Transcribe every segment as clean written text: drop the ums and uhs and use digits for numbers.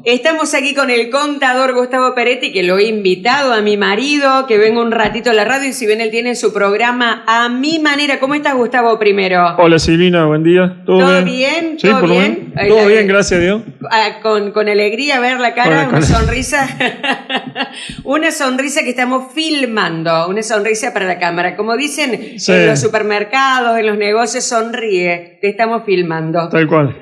Estamos aquí con el contador Gustavo Peretti, que lo he invitado a mi marido, que venga un ratito a la radio y si bien él tiene su programa A Mi Manera. ¿Cómo estás, Gustavo, primero? Hola, Silvina, buen día. ¿Todo bien? Sí, ¿Todo bien? Todo bien, gracias a Dios. Con alegría ver la cara, una sonrisa. Una sonrisa que estamos filmando, una sonrisa para la cámara. Como dicen en los supermercados, en los negocios, sonríe, te estamos filmando. Tal cual.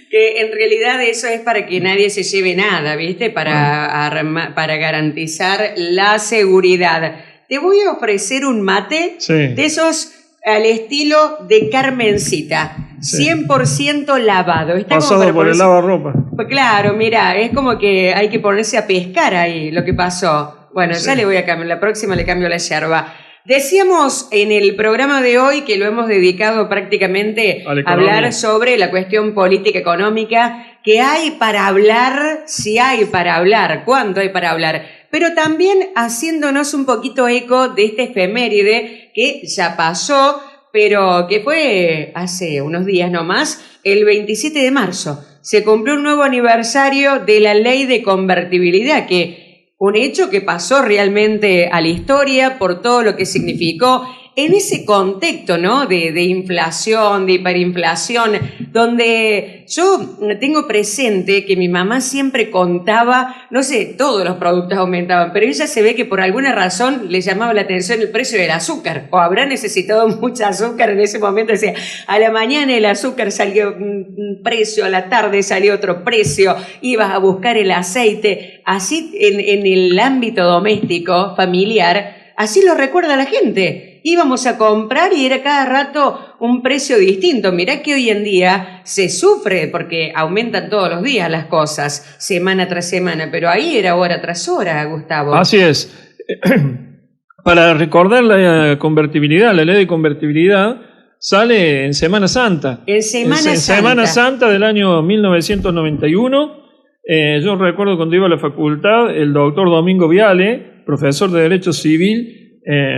Que en realidad eso es para que nadie se lleve nada, ¿viste? Para garantizar la seguridad. Te voy a ofrecer un mate de esos al estilo de Carmencita. 100% lavado. Está pasado por el lavarropa. Pues claro, mira, es como que hay que ponerse a pescar ahí lo que pasó. Bueno, ya le voy a cambiar, la próxima le cambio la yerba. Decíamos en el programa de hoy que lo hemos dedicado prácticamente a hablar sobre la cuestión política económica, que hay para hablar, si hay para hablar, cuánto hay para hablar, pero también haciéndonos un poquito eco de este efeméride que ya pasó, pero que fue hace unos días nomás, el 27 de marzo. Se cumplió un nuevo aniversario de la ley de convertibilidad, un hecho que pasó realmente a la historia por todo lo que significó en ese contexto, ¿no? De inflación, de hiperinflación, donde yo tengo presente que mi mamá siempre contaba, no sé, todos los productos aumentaban, pero ella se ve que por alguna razón le llamaba la atención el precio del azúcar, o habrá necesitado mucha azúcar en ese momento. Decía, a la mañana el azúcar salió un precio, a la tarde salió otro precio, ibas a buscar el aceite, así en el ámbito doméstico, familiar, así lo recuerda la gente. Íbamos a comprar y era cada rato un precio distinto. Mirá que hoy en día se sufre porque aumentan todos los días las cosas, semana tras semana, pero ahí era hora tras hora, Gustavo. Así es. Para recordar la convertibilidad, la ley de convertibilidad sale en Semana Santa. En Semana Santa del año 1991. Yo recuerdo cuando iba a la facultad, el doctor Domingo Viale, profesor de Derecho Civil,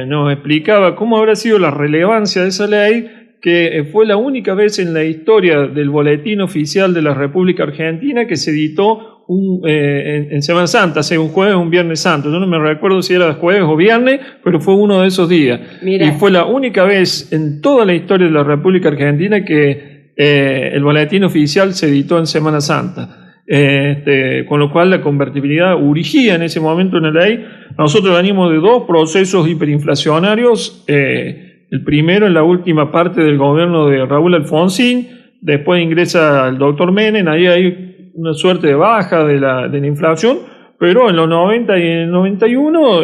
nos explicaba cómo habrá sido la relevancia de esa ley, que fue la única vez en la historia del Boletín Oficial de la República Argentina que se editó en Semana Santa, sea un jueves o un viernes santo. Yo no me recuerdo si era jueves o viernes, pero fue uno de esos días. Mirá. Y fue la única vez en toda la historia de la República Argentina que el Boletín Oficial se editó en Semana Santa. Con lo cual la convertibilidad urgía en ese momento en la ley. Nosotros venimos de dos procesos hiperinflacionarios, el primero en la última parte del gobierno de Raúl Alfonsín, después ingresa el doctor Menem, ahí hay una suerte de baja de la inflación, pero en los 90 y en el 91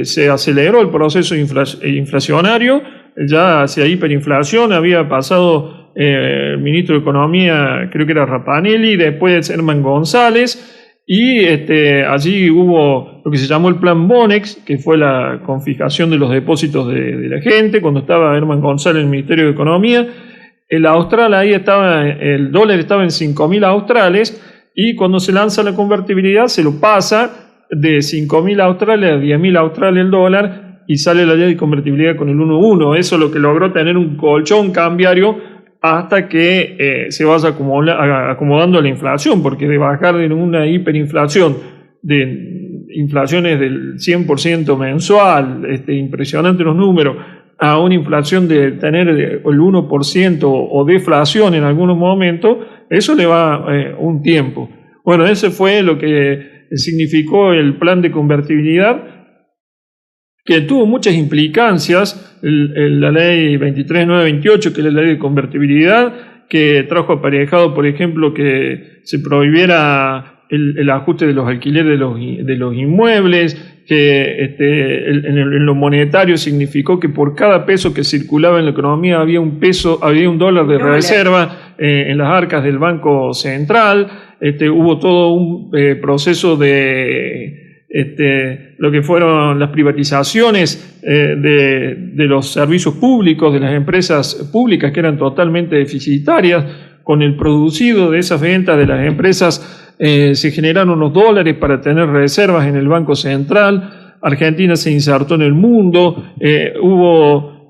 se aceleró el proceso inflacionario, ya hacia hiperinflación. Había pasado el ministro de Economía, creo que era Rapanelli, después Herman González, y allí hubo lo que se llamó el Plan Bonex, que fue la confiscación de los depósitos de la gente, cuando estaba Herman González en el Ministerio de Economía. El austral ahí el dólar estaba en 5.000 australes, y cuando se lanza la convertibilidad se lo pasa de 5.000 australes a 10.000 australes el dólar, y sale la ley de convertibilidad con el 1:1. Eso es lo que logró tener un colchón cambiario hasta que se vaya acomodando la inflación, porque de bajar de una hiperinflación, de inflaciones del 100% mensual, impresionante los números, a una inflación de tener el 1% o deflación en algunos momentos, eso le va un tiempo. Bueno, ese fue lo que significó el plan de convertibilidad, que tuvo muchas implicancias, la ley 23.928, que es la ley de convertibilidad, que trajo aparejado, por ejemplo, que se prohibiera el ajuste de los alquileres de los inmuebles, que en lo monetario significó que por cada peso que circulaba en la economía había un dólar de reserva en las arcas del Banco Central. Hubo todo un proceso de lo que fueron las privatizaciones de los servicios públicos, de las empresas públicas, que eran totalmente deficitarias. Con el producido de esas ventas de las empresas se generaron unos dólares para tener reservas en el Banco Central. Argentina se insertó en el mundo, hubo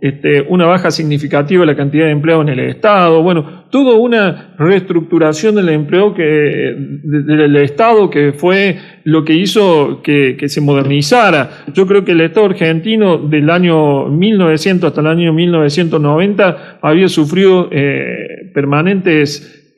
una baja significativa de la cantidad de empleados en el Estado, bueno, toda una reestructuración del empleo del Estado que fue lo que hizo que se modernizara. Yo creo que el Estado argentino del año 1900 hasta el año 1990 había sufrido permanentes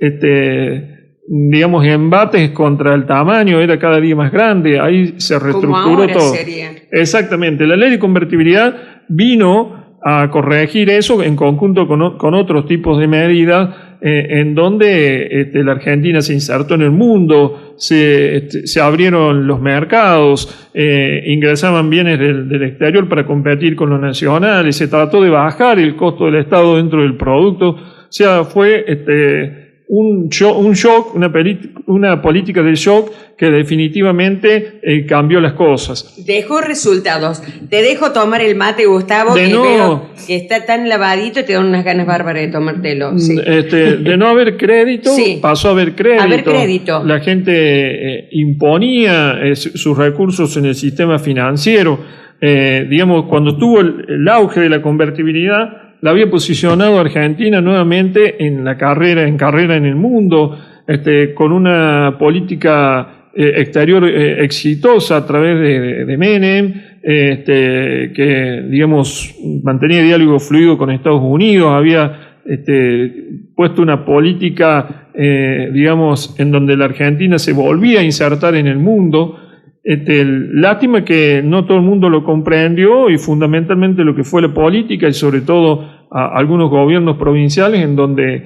digamos, embates contra el tamaño, era cada día más grande, ahí se reestructuró todo. Sería. Exactamente, la ley de convertibilidad vino a corregir eso en conjunto con otros tipos de medidas, en donde la Argentina se insertó en el mundo, se abrieron los mercados, ingresaban bienes del exterior para competir con los nacionales, se trató de bajar el costo del Estado dentro del producto, o sea, fue un shock, una política de shock que definitivamente cambió las cosas. Dejó resultados. Te dejo tomar el mate, Gustavo, veo que está tan lavadito y te dan unas ganas bárbaras de tomártelo. Sí. De no haber crédito, sí, pasó a haber crédito. La gente imponía sus recursos en el sistema financiero. Digamos, cuando tuvo el auge de la convertibilidad, la había posicionado a Argentina nuevamente en carrera en el mundo, con una política exterior exitosa a través de Menem, que, digamos, mantenía diálogo fluido con Estados Unidos, había puesto una política, digamos, en donde la Argentina se volvía a insertar en el mundo. Lástima que no todo el mundo lo comprendió, y fundamentalmente lo que fue la política y sobre todo algunos gobiernos provinciales, en donde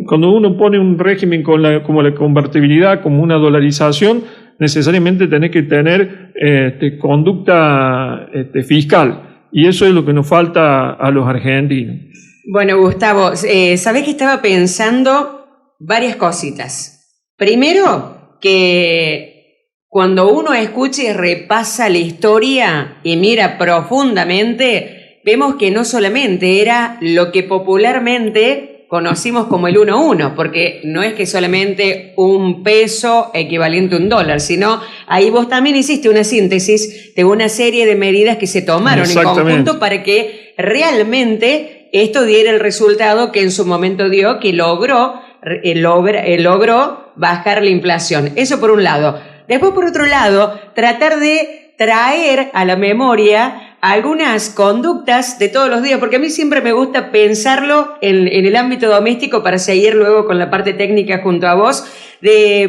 cuando uno pone un régimen como la convertibilidad, como una dolarización, necesariamente tenés que tener conducta fiscal, y eso es lo que nos falta a los argentinos. Bueno, Gustavo, sabés que estaba pensando varias cositas. Primero, que cuando uno escucha y repasa la historia y mira profundamente, vemos que no solamente era lo que popularmente conocimos como el 1-1, porque no es que solamente un peso equivalente a un dólar, sino ahí vos también hiciste una síntesis de una serie de medidas que se tomaron en conjunto para que realmente esto diera el resultado que en su momento dio, que logró bajar la inflación. Eso por un lado. Después, por otro lado, tratar de traer a la memoria algunas conductas de todos los días, porque a mí siempre me gusta pensarlo en el ámbito doméstico para seguir luego con la parte técnica junto a vos.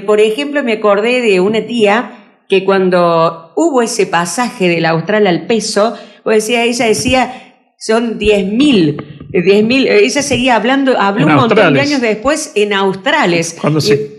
Por ejemplo, me acordé de una tía que cuando hubo ese pasaje del austral al peso, ella decía, son 10.000. Ella seguía habló un montón de años después en australes.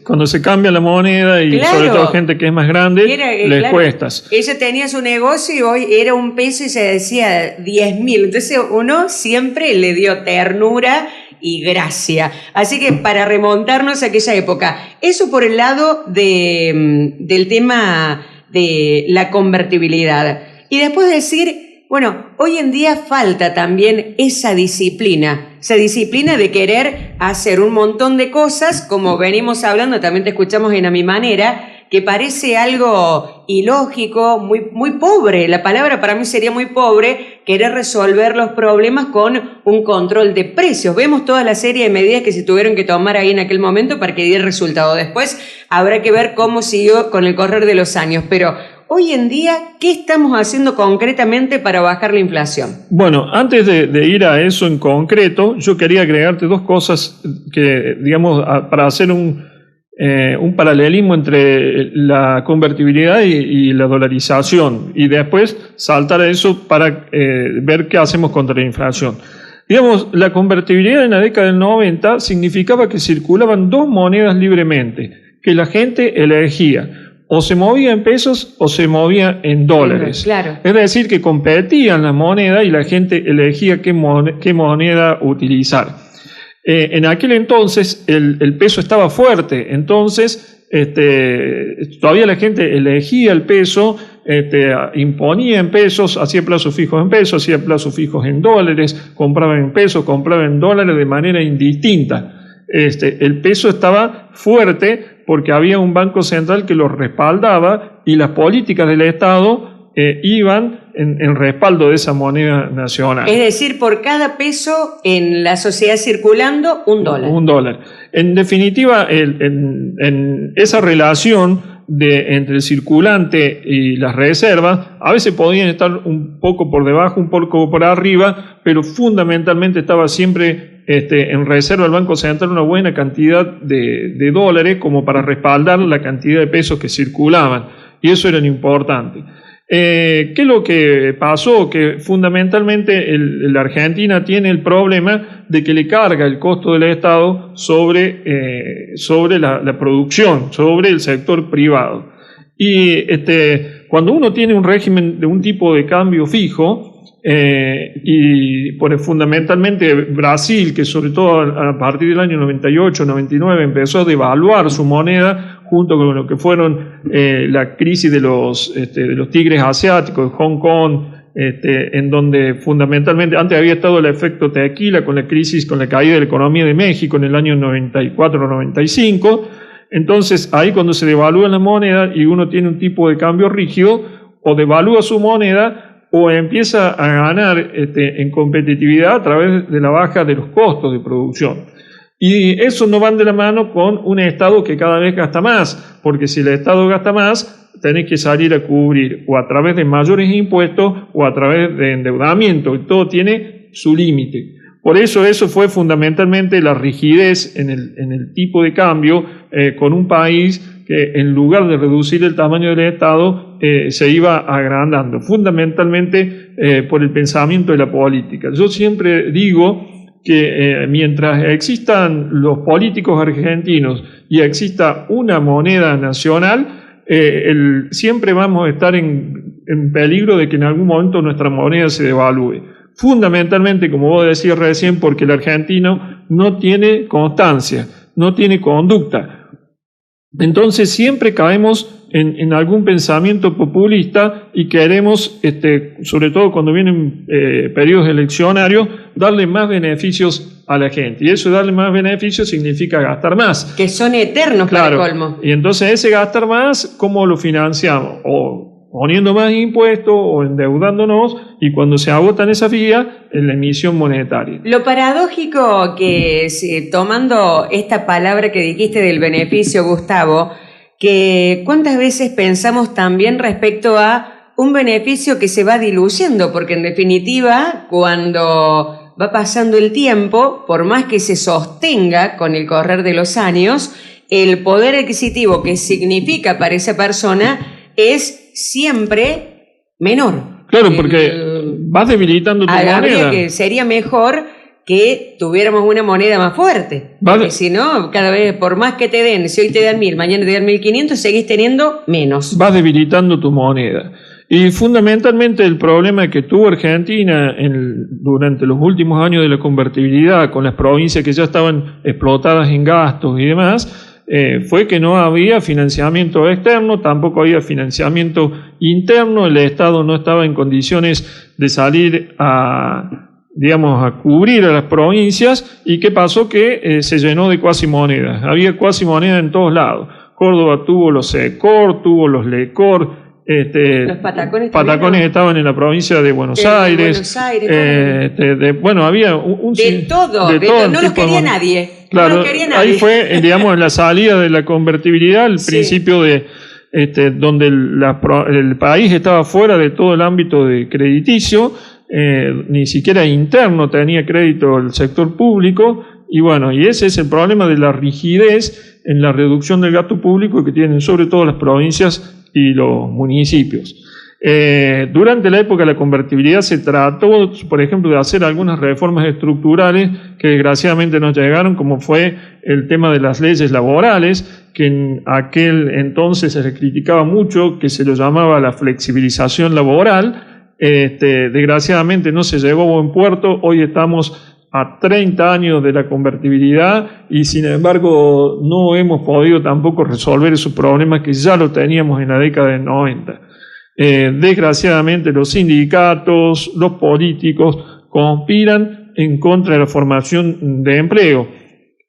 Cuando se cambia la moneda y claro, sobre todo gente que es más grande, les cuestas. Ella tenía su negocio y hoy era un peso y se decía 10.000. Entonces uno siempre le dio ternura y gracia. Así que para remontarnos a aquella época, eso por el lado del tema de la convertibilidad. Y después decir, bueno, hoy en día falta también esa disciplina de querer hacer un montón de cosas, como venimos hablando, también te escuchamos en A Mi Manera, que parece algo ilógico, muy pobre. La palabra para mí sería muy pobre, querer resolver los problemas con un control de precios. Vemos toda la serie de medidas que se tuvieron que tomar ahí en aquel momento para que diera resultado. Después habrá que ver cómo siguió con el correr de los años, pero hoy en día, ¿qué estamos haciendo concretamente para bajar la inflación? Bueno, antes de ir a eso en concreto, yo quería agregarte dos cosas que, digamos, para hacer un paralelismo entre la convertibilidad y la dolarización, y después saltar a eso para ver qué hacemos contra la inflación. Digamos, la convertibilidad en la década del 90 significaba que circulaban dos monedas libremente, que la gente elegía. O se movía en pesos o se movía en dólares. Claro. Es decir, que competían la moneda y la gente elegía qué moneda utilizar. En aquel entonces el peso estaba fuerte, entonces todavía la gente elegía el peso, imponía en pesos, hacía plazos fijos en pesos, hacía plazos fijos en dólares, compraba en pesos, compraba en dólares de manera indistinta. El peso estaba fuerte porque había un banco central que lo respaldaba y las políticas del Estado iban en respaldo de esa moneda nacional. Es decir, por cada peso en la sociedad circulando, $1. $1. En definitiva, en esa relación entre el circulante y las reservas, a veces podían estar un poco por debajo, un poco por arriba, pero fundamentalmente estaba siempre en reserva del Banco Central una buena cantidad de dólares como para respaldar la cantidad de pesos que circulaban, y eso era importante. ¿Qué es lo que pasó? Que fundamentalmente la Argentina tiene el problema de que le carga el costo del Estado sobre la producción, sobre el sector privado. Y cuando uno tiene un régimen de un tipo de cambio fijo, y fundamentalmente Brasil, que sobre todo a partir del año 98-99 empezó a devaluar su moneda junto con lo que fueron la crisis de los tigres asiáticos, de Hong Kong, en donde fundamentalmente antes había estado el efecto tequila con la crisis, con la caída de la economía de México en el año 94-95. Entonces ahí cuando se devalúa la moneda y uno tiene un tipo de cambio rígido, o devalúa su moneda o empieza a ganar en competitividad a través de la baja de los costos de producción. Y eso no van de la mano con un Estado que cada vez gasta más, porque si el Estado gasta más, tenés que salir a cubrir o a través de mayores impuestos o a través de endeudamiento, y todo tiene su límite. Por eso fue fundamentalmente la rigidez en el tipo de cambio con un país que en lugar de reducir el tamaño del Estado se iba agrandando, fundamentalmente por el pensamiento de la política. Yo siempre digo que mientras existan los políticos argentinos y exista una moneda nacional, siempre vamos a estar en peligro de que en algún momento nuestra moneda se devalúe. Fundamentalmente, como vos decías recién, porque el argentino no tiene constancia, no tiene conducta. Entonces siempre caemos en algún pensamiento populista y queremos, sobre todo cuando vienen periodos eleccionarios, darle más beneficios a la gente. Y eso de darle más beneficios significa gastar más. Que son eternos, claro, para el colmo. Y entonces ese gastar más, ¿cómo lo financiamos? O poniendo más impuestos o endeudándonos, y cuando se agotan esas vías, en la emisión monetaria. Lo paradójico que, tomando esta palabra que dijiste del beneficio, Gustavo, que cuántas veces pensamos también respecto a un beneficio que se va diluyendo, porque en definitiva, cuando va pasando el tiempo, por más que se sostenga con el correr de los años, el poder adquisitivo que significa para esa persona es siempre menor. Claro, porque vas debilitando tu moneda. Sería mejor que tuviéramos una moneda más fuerte. Porque si no, cada vez, por más que te den, si hoy te dan 1.000, mañana te dan 1.500, seguís teniendo menos. Vas debilitando tu moneda. Y fundamentalmente el problema que tuvo Argentina durante los últimos años de la convertibilidad, con las provincias que ya estaban explotadas en gastos y demás, fue que no había financiamiento externo, tampoco había financiamiento interno, el Estado no estaba en condiciones de salir a cubrir a las provincias. ¿Y qué pasó? Que se llenó de cuasimonedas. Había cuasimonedas en todos lados. Córdoba tuvo los SECOR, tuvo los LECOR, los patacones estaban en la provincia de Buenos Aires. Había de todo, no los quería nadie. Claro, no los quería nadie. Ahí fue, en la salida de la convertibilidad, el principio de donde el país estaba fuera de todo el ámbito de crediticio, ni siquiera interno tenía crédito el sector público, y ese es el problema de la rigidez en la reducción del gasto público que tienen sobre todo las provincias y los municipios. Durante la época de la convertibilidad se trató, por ejemplo, de hacer algunas reformas estructurales que desgraciadamente no llegaron, como fue el tema de las leyes laborales, que en aquel entonces se le criticaba mucho, que se lo llamaba la flexibilización laboral. Desgraciadamente no se llevó a buen puerto. Hoy estamos a 30 años de la convertibilidad y sin embargo no hemos podido tampoco resolver esos problemas que ya lo teníamos en la década del 90. Desgraciadamente los sindicatos, los políticos conspiran en contra de la formación de empleo,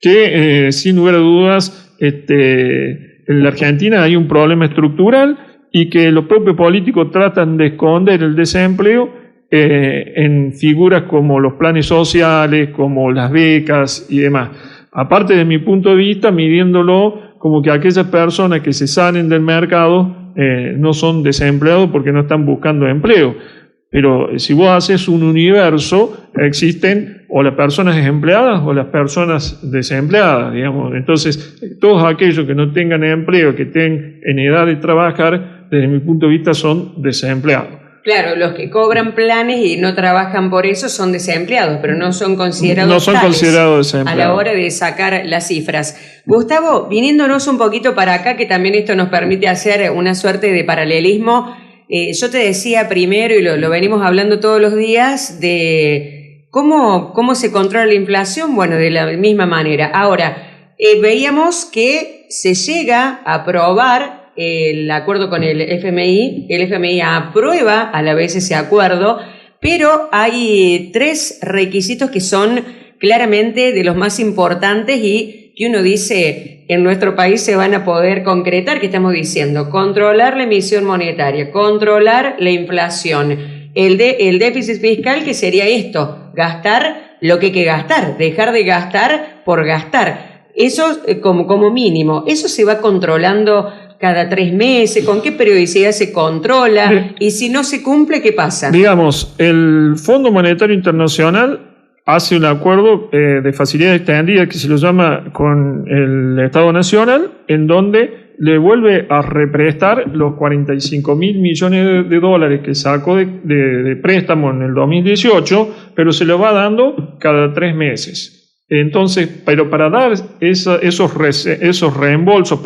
que sin lugar a dudas en la Argentina hay un problema estructural y que los propios políticos tratan de esconder el desempleo en figuras como los planes sociales, como las becas y demás. Aparte, de mi punto de vista, midiéndolo como que aquellas personas que se salen del mercado no son desempleados porque no están buscando empleo. Pero si vos haces un universo, existen o las personas empleadas o las personas desempleadas, digamos. Entonces, todos aquellos que no tengan empleo, que estén en edad de trabajar, desde mi punto de vista son desempleados. Claro, los que cobran planes y no trabajan por eso son desempleados, pero no son considerados desempleados a la hora de sacar las cifras. Gustavo, viniéndonos un poquito para acá, que también esto nos permite hacer una suerte de paralelismo, yo te decía primero, y lo venimos hablando todos los días, de cómo se controla la inflación. Bueno, de la misma manera. Ahora, veíamos que se llega a aprobar el acuerdo con el FMI aprueba a la vez ese acuerdo, pero hay 3 requisitos que son claramente de los más importantes y que uno dice en nuestro país se van a poder concretar. ¿Qué estamos diciendo? Controlar la emisión monetaria, controlar la inflación, el déficit fiscal, que sería esto, gastar lo que hay que gastar, dejar de gastar por gastar. Eso como mínimo, eso se va controlando cada 3 meses, ¿con qué periodicidad se controla? Y si no se cumple, ¿qué pasa? Digamos, el Fondo Monetario Internacional hace un acuerdo de facilidad extendida que se lo llama con el Estado Nacional, en donde le vuelve a represtar los 45.000 millones de dólares que sacó de préstamo en el 2018, pero se lo va dando cada 3 meses. Entonces, pero para dar esos reembolsos,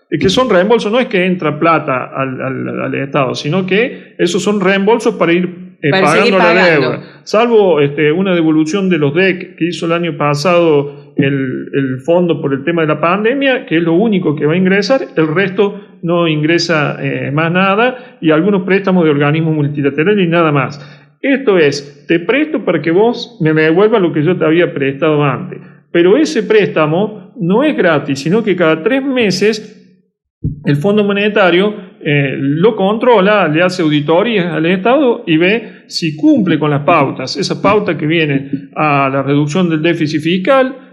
que son reembolsos, no es que entra plata al Estado, sino que esos son reembolsos para ir pagando la deuda. Salvo una devolución de los DEC que hizo el año pasado el fondo por el tema de la pandemia, que es lo único que va a ingresar, el resto no ingresa más nada, y algunos préstamos de organismos multilaterales y nada más. Esto es, te presto para que vos me devuelvas lo que yo te había prestado antes. Pero ese préstamo no es gratis, sino que cada 3 meses el Fondo Monetario lo controla, le hace auditorías al Estado y ve si cumple con las pautas. Esas pautas que vienen a la reducción del déficit fiscal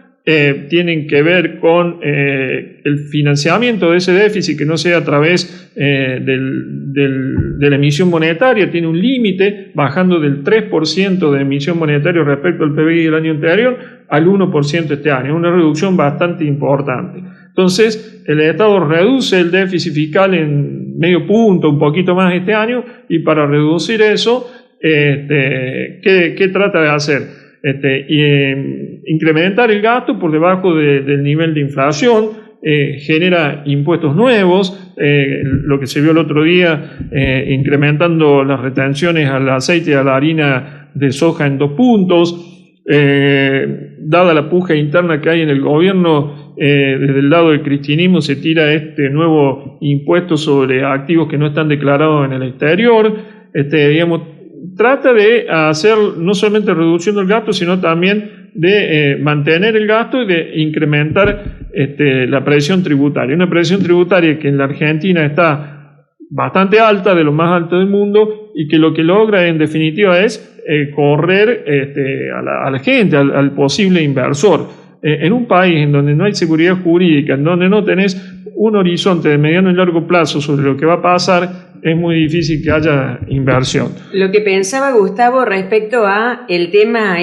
tienen que ver con el financiamiento de ese déficit, que no sea a través de la emisión monetaria. Tiene un límite, bajando del 3% de emisión monetaria respecto al PBI del año anterior al 1% este año. Una reducción bastante importante. Entonces, el Estado reduce el déficit fiscal en medio punto, un poquito más este año, y para reducir eso, ¿qué trata de hacer? Incrementar el gasto por debajo del nivel de inflación, genera impuestos nuevos, lo que se vio el otro día, incrementando las retenciones al aceite y a la harina de soja en 2 puntos. Dada la puja interna que hay en el gobierno, desde el lado del cristianismo se tira este nuevo impuesto sobre activos que no están declarados en el exterior. Trata de hacer no solamente reduciendo el gasto, sino también de mantener el gasto y de incrementar la presión tributaria. Una presión tributaria que en la Argentina está bastante alta, de lo más alto del mundo, y que lo que logra en definitiva es correr a la gente, al posible inversor. En un país en donde no hay seguridad jurídica, en donde no tenés un horizonte de mediano y largo plazo sobre lo que va a pasar, es muy difícil que haya inversión. Lo que pensaba Gustavo respecto a el tema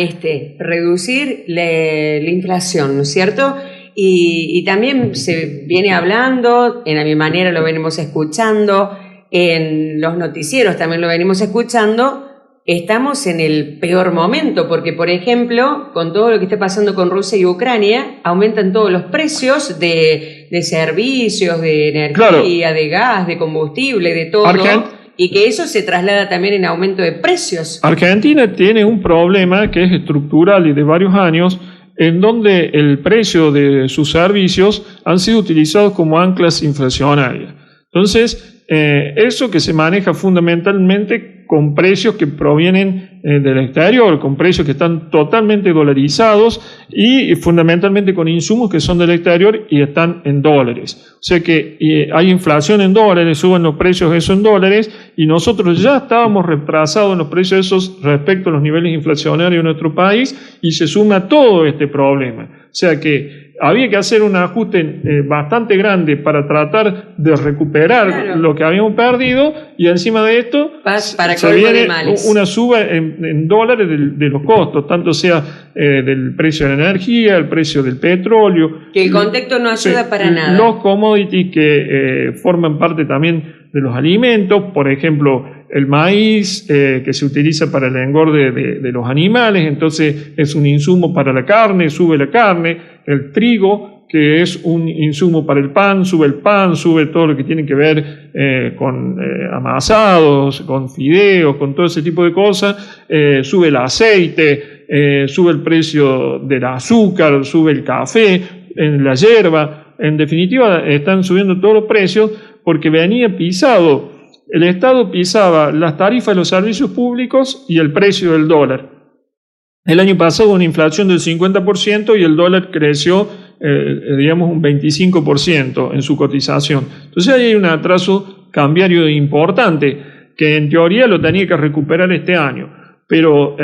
reducir la inflación, ¿no es cierto? Y también se viene hablando, a mi manera lo venimos escuchando, en los noticieros también lo venimos escuchando. Estamos en el peor momento porque, por ejemplo, con todo lo que está pasando con Rusia y Ucrania, aumentan todos los precios de servicios, de energía, claro, de gas, de combustible, de todo, y que eso se traslada también en aumento de precios. Argentina tiene un problema que es estructural y de varios años, en donde el precio de sus servicios han sido utilizados como anclas inflacionarias. Entonces, eso que se maneja fundamentalmente con precios que provienen del exterior, con precios que están totalmente dolarizados y fundamentalmente con insumos que son del exterior y están en dólares. O sea que hay inflación en dólares, suben los precios esos en dólares y nosotros ya estábamos retrasados en los precios esos respecto a los niveles inflacionarios de nuestro país y se suma todo este problema. O sea que había que hacer un ajuste bastante grande para tratar de recuperar lo que habíamos perdido y encima de esto se viene una suba en dólares de los costos, tanto sea del precio de la energía, el precio del petróleo. Que el contexto no ayuda para nada. Los commodities que forman parte también de los alimentos, por ejemplo, el maíz que se utiliza para el engorde de los animales, entonces es un insumo para la carne, sube la carne, el trigo, que es un insumo para el pan, sube todo lo que tiene que ver con amasados, con fideos, con todo ese tipo de cosas, sube el aceite, sube el precio del azúcar, sube el café, la yerba, en definitiva están subiendo todos los precios porque venía pisado. El Estado pisaba las tarifas de los servicios públicos y el precio del dólar. El año pasado hubo una inflación del 50% y el dólar creció, digamos, un 25% en su cotización. Entonces ahí hay un atraso cambiario importante que en teoría lo tenía que recuperar este año. Pero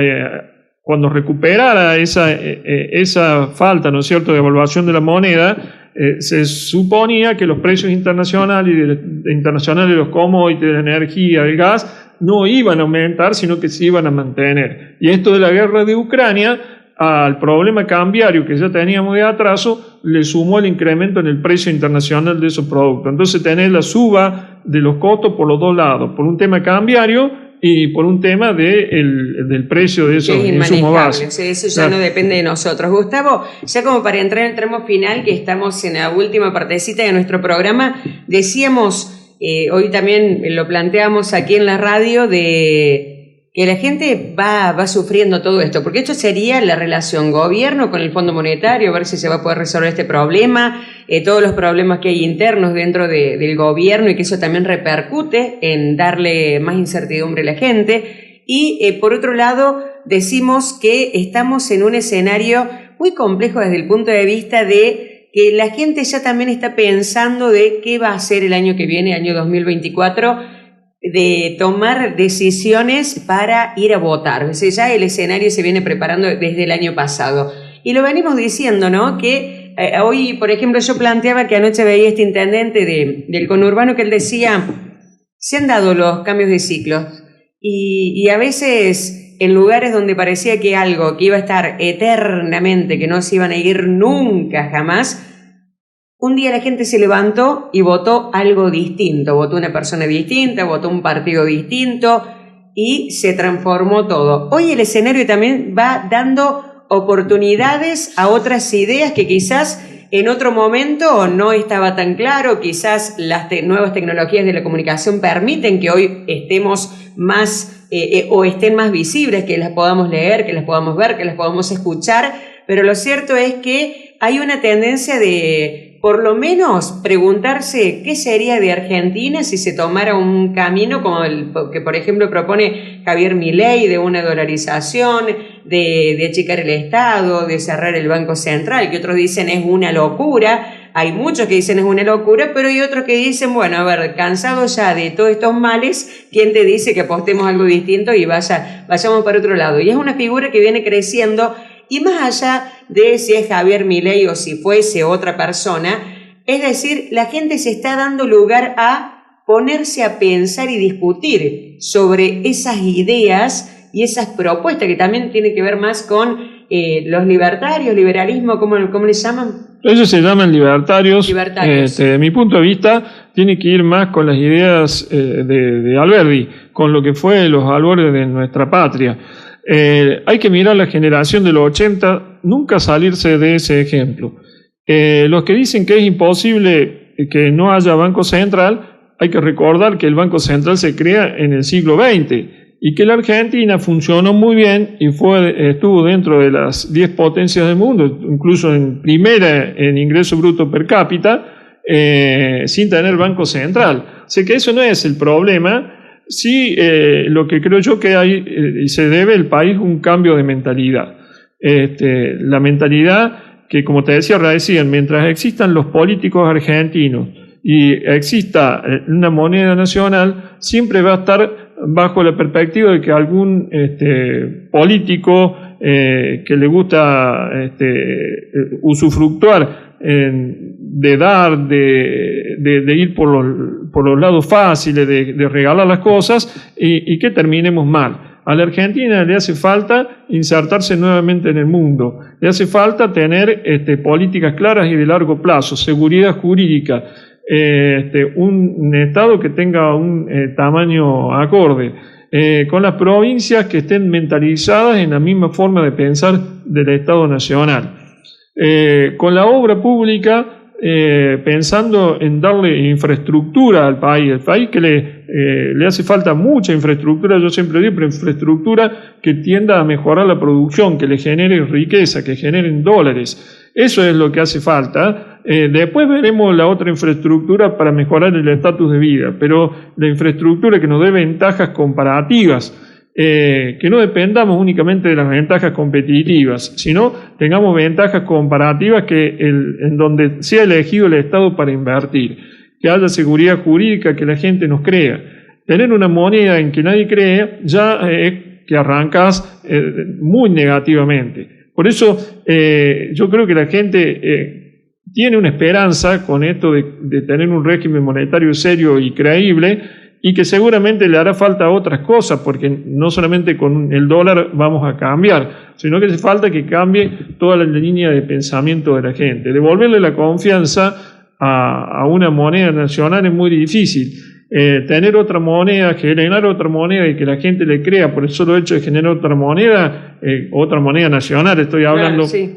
cuando recuperara esa falta, ¿no es cierto?, de evaluación de la moneda, se suponía que los precios internacionales de los commodities, de la energía, del gas, no iban a aumentar, sino que se iban a mantener. Y esto de la guerra de Ucrania, al problema cambiario que ya teníamos de atraso, le sumó el incremento en el precio internacional de esos productos. Entonces tenés la suba de los costos por los dos lados, por un tema cambiario y por un tema del precio de esos insumos básicos. Eso ya no depende de nosotros. Gustavo, ya como para entrar en el tramo final, que estamos en la última partecita de nuestro programa, decíamos, hoy también lo planteamos aquí en la radio, de que la gente va sufriendo todo esto, porque esto sería la relación gobierno con el Fondo Monetario, a ver si se va a poder resolver este problema, todos los problemas que hay internos dentro del gobierno y que eso también repercute en darle más incertidumbre a la gente. Y por otro lado, decimos que estamos en un escenario muy complejo desde el punto de vista de que la gente ya también está pensando de qué va a ser el año que viene, año 2024, de tomar decisiones para ir a votar. O sea, ya el escenario se viene preparando desde el año pasado. Y lo venimos diciendo, ¿no? Que hoy, por ejemplo, yo planteaba que anoche veía este intendente del conurbano que él decía, se han dado los cambios de ciclos y a veces en lugares donde parecía que algo que iba a estar eternamente, que no se iban a ir nunca, jamás, un día la gente se levantó y votó algo distinto, votó una persona distinta, votó un partido distinto y se transformó todo. Hoy el escenario también va dando oportunidades a otras ideas que quizás en otro momento no estaba tan claro, quizás las nuevas tecnologías de la comunicación permiten que hoy estemos más o estén más visibles, que las podamos leer, que las podamos ver, que las podamos escuchar, pero lo cierto es que hay una tendencia de por lo menos preguntarse qué sería de Argentina si se tomara un camino como el que, por ejemplo, propone Javier Milei, de una dolarización, de achicar el Estado, de cerrar el Banco Central, que otros dicen es una locura. Hay muchos que dicen es una locura, pero hay otros que dicen, bueno, a ver, cansado ya de todos estos males, ¿quién te dice que apostemos algo distinto y vayamos para otro lado? Y es una figura que viene creciendo. Y más allá de si es Javier Milei o si fuese otra persona, es decir, la gente se está dando lugar a ponerse a pensar y discutir sobre esas ideas y esas propuestas que también tienen que ver más con los libertarios, liberalismo, ¿cómo les llaman? Ellos se llaman libertarios. De mi punto de vista, tiene que ir más con las ideas de Alberdi, con lo que fue los albores de nuestra patria. Hay que mirar la generación de los 80, nunca salirse de ese ejemplo. Los que dicen que es imposible que no haya Banco Central, hay que recordar que el Banco Central se crea en el siglo XX y que la Argentina funcionó muy bien y estuvo dentro de las 10 potencias del mundo, incluso en primera en ingreso bruto per cápita, sin tener Banco Central. O sea que eso no es el problema. Sí, lo que creo yo que hay, y se debe el país un cambio de mentalidad. La mentalidad que, como te decía recién, mientras existan los políticos argentinos y exista una moneda nacional, siempre va a estar bajo la perspectiva de que algún político que le gusta usufructuar de dar, de ir por los lados fáciles, de regalar las cosas y que terminemos mal. A la Argentina le hace falta insertarse nuevamente en el mundo, le hace falta tener políticas claras y de largo plazo, seguridad jurídica, un Estado que tenga un tamaño acorde, con las provincias que estén mentalizadas en la misma forma de pensar del Estado nacional, con la obra pública pensando en darle infraestructura al país que le hace falta mucha infraestructura, yo siempre digo, pero infraestructura que tienda a mejorar la producción, que le genere riqueza, que generen dólares. Eso es lo que hace falta. Después veremos la otra infraestructura para mejorar el estatus de vida, pero la infraestructura que nos dé ventajas comparativas, que no dependamos únicamente de las ventajas competitivas, sino tengamos ventajas comparativas en donde sea elegido el Estado para invertir, que haya seguridad jurídica, que la gente nos crea. Tener una moneda en que nadie cree ya es que arrancas muy negativamente. Por eso yo creo que la gente tiene una esperanza con esto de tener un régimen monetario serio y creíble, y que seguramente le hará falta otras cosas, porque no solamente con el dólar vamos a cambiar, sino que hace falta que cambie toda la línea de pensamiento de la gente. Devolverle la confianza a una moneda nacional es muy difícil. Tener otra moneda, generar otra moneda y que la gente le crea por el solo hecho de generar otra moneda nacional, estoy hablando, claro, sí,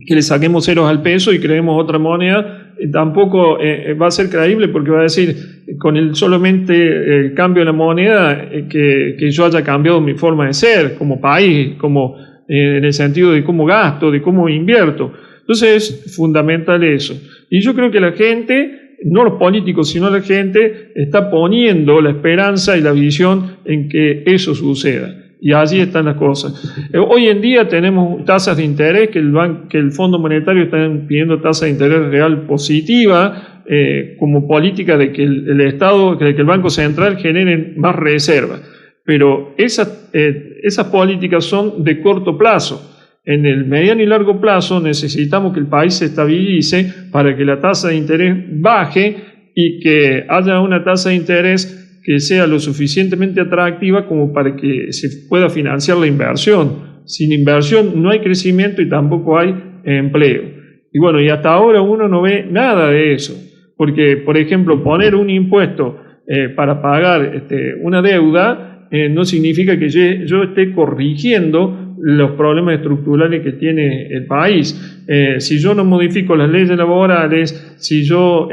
que le saquemos ceros al peso y creemos otra moneda, tampoco va a ser creíble, porque va a decir, con solamente el cambio de la moneda, que yo haya cambiado mi forma de ser como país, como en el sentido de cómo gasto, de cómo invierto. Entonces es fundamental eso. Y yo creo que la gente, no los políticos, sino la gente, está poniendo la esperanza y la visión en que eso suceda. Y allí están las cosas. Hoy en día tenemos tasas de interés que el Fondo Monetario está pidiendo tasas de interés real positiva, como política de que el Estado, de que el Banco Central genere más reservas. Pero esas políticas son de corto plazo. En el mediano y largo plazo necesitamos que el país se estabilice para que la tasa de interés baje y que haya una tasa de interés que sea lo suficientemente atractiva como para que se pueda financiar la inversión. Sin inversión no hay crecimiento y tampoco hay empleo. Y bueno, y hasta ahora uno no ve nada de eso, porque, por ejemplo, poner un impuesto para pagar una deuda no significa que yo esté corrigiendo los problemas estructurales que tiene el país. Si yo no modifico las leyes laborales, si yo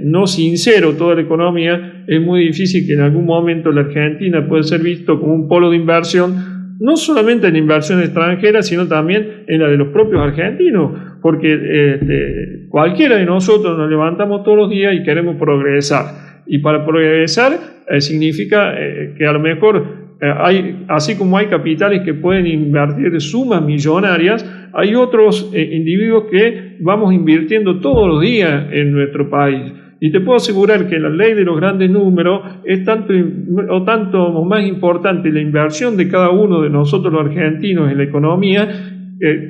no sincero toda la economía, es muy difícil que en algún momento la Argentina pueda ser visto como un polo de inversión, no solamente en inversión extranjera, sino también en la de los propios argentinos, porque cualquiera de nosotros nos levantamos todos los días y queremos progresar. Y para progresar significa que a lo mejor así como hay capitales que pueden invertir sumas millonarias, hay otros individuos que vamos invirtiendo todos los días en nuestro país. Y te puedo asegurar que la ley de los grandes números es tanto más importante la inversión de cada uno de nosotros los argentinos en la economía,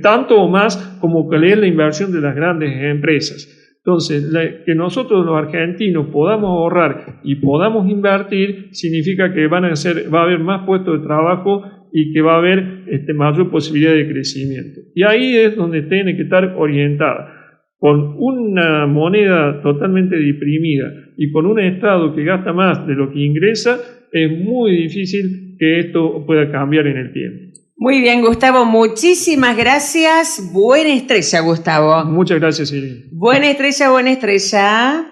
tanto o más como que es la inversión de las grandes empresas. Entonces, que nosotros los argentinos podamos ahorrar y podamos invertir significa que va a haber más puestos de trabajo y que va a haber mayor posibilidad de crecimiento. Y ahí es donde tiene que estar orientada. Con una moneda totalmente deprimida y con un Estado que gasta más de lo que ingresa, es muy difícil que esto pueda cambiar en el tiempo. Muy bien, Gustavo, muchísimas gracias. Buena estrella, Gustavo. Muchas gracias, Silvia. Buena estrella, buena estrella.